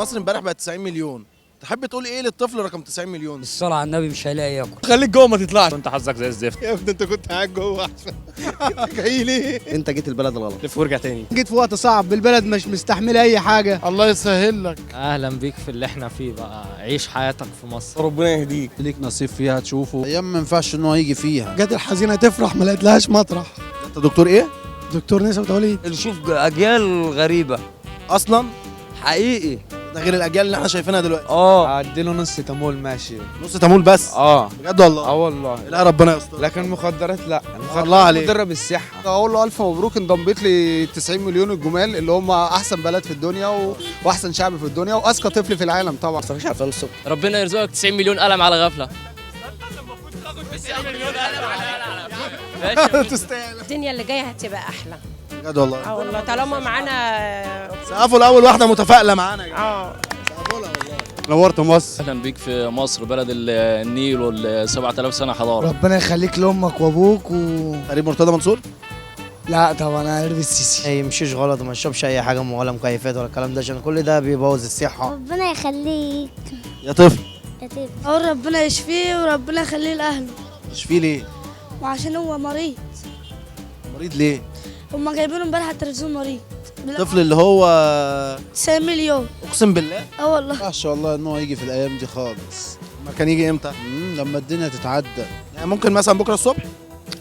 مصر امبارح بقت 90 مليون، تحب تقول ايه للطفل رقم 90 مليون؟ الصلاة على النبي مش هيلاقي ياكل. خليك جوه ما تطلعش. انت حظك زي الزفت يا ابني انت كنت قاعد جوه احسن. انت جاي ليه؟ انت جيت البلد الغلط. لف وارجع تاني. جيت في وقت صعب، البلد مش مستحمله اي حاجه. الله يسهل لك. اهلا بيك في اللي احنا فيه بقى، عيش حياتك في مصر. ربنا يهديك. ليك نصيب فيها تشوفه، ايام ما ينفعش ان هو يجي فيها. جت الحزينه تفرح ما لقيتلهاش مطرح. انت دكتور ايه؟ دكتور نسا وتوليد. نشوف اجيال غريبة اصلا حقيقي. ده غير الاجيال اللي احنا شايفينها دلوقتي. اديله نص تمول ماشي. نص تمول بس؟ بجد والله؟ والله. لا ربنا يستر. لكن مخدرات لا، الله عليك. مضره بالصحه. اقول له الف مبروك، انضميت لي 90 مليون الجمال اللي هم احسن بلد في الدنيا واحسن شعب في الدنيا واذكى طفل في العالم طبعا. ربنا يرزقك 90 مليون قلم على غفله. تستاهل. الدنيا اللي جايه هتبقى احلى. بجد والله؟ والله طالما معانا. سقفوا الاول واحده متفائله معانا. سقفوا لها والله. نورت مصر. اهلا بيك في مصر، بلد النيل وال 7000 سنه حضاره. ربنا يخليك لامك وابوك قريب مرتضى منصور؟ لا طبعا انا قريب السيسي. ما يمشيش غلط وما يشربش اي حاجه ولا مكيفات ولا الكلام ده، عشان كل ده بيبوظ الصحه. ربنا يخليك يا طفل. يا طفل. اقول ربنا يشفيه وربنا يخليه لاهله. تشفيه ليه؟ وعشان هو مريض. مريض ليه؟ هما جايبينه امبارح على التلفزيون مريض. الطفل اللي هو 90 مليون. اقسم بالله؟ والله. ما شاء الله ان هو يجي في الايام دي خالص. ما كان يجي امتى؟ لما الدنيا تتعدى. يعني ممكن مثلا بكره الصبح؟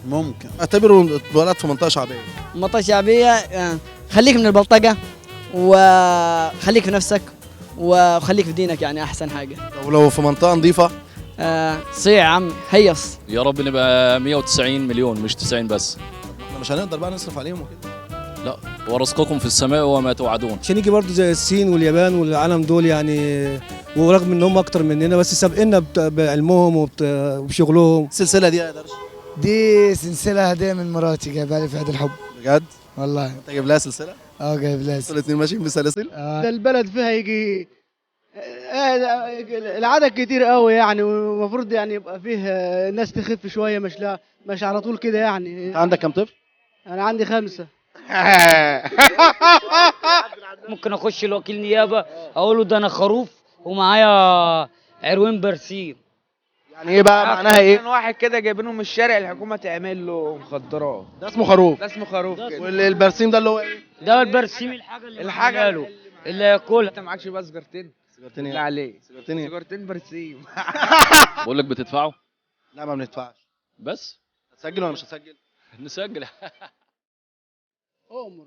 ممكن. اعتبره اتولد في منطقه شعبيه. منطقة شعبية، خليك من البلطجة وخليك في نفسك وخليك في دينك، يعني أحسن حاجة. طب لو في منطقه نظيفه؟ صيع يا عم، هيص. يا رب نبقى 190 مليون مش 90 بس. احنا مش هنقدر بقى نصرف عليهم وكده. لا، ورزقكم في السماء وما توعدون. عشان يجي برضه زي الصين واليابان والعالم دول يعني، ورغم ان هم اكتر مننا بس سابقنا بعلمهم وبشغلهم. السلسله دي يا درش؟ دي سلسله هديه من مراتي جايبها لي في عيد الحب. بجد؟ والله. انت جايب لها سلسله؟ جايب لها. انتوا الاثنين ماشيين بسلاسل؟ ده البلد فيها يجي العدد كتير قوي يعني، والمفروض يعني يبقى فيه ناس تخف شويه، مش على طول كده يعني. انت عندك كام طفل؟ انا عندي 5. ممكن أخش لوكيل نيابة أقول له ده أنا خروف ومعايا عروين برسيم. يعني ايه بقى معناها ايه؟ واحد كده جايبينه من الشارع، الحكومه تعمل له مخدرات. ده اسمه خروف. ده اسمه خروف كده. والبرسيم ده اللي هو ايه؟ ده البرسيم، الحاجة اللي اللي ياكلها. انت معكش بقى سيجارتين؟ سيجارتين لا ايه؟ عليك. سيجارتين ايه؟ سيجارتين برسيم. بقول لك بتدفعوا لا ما بندفعش. بس. هتسجل ولا مش هتسجل؟ نسجل. عمر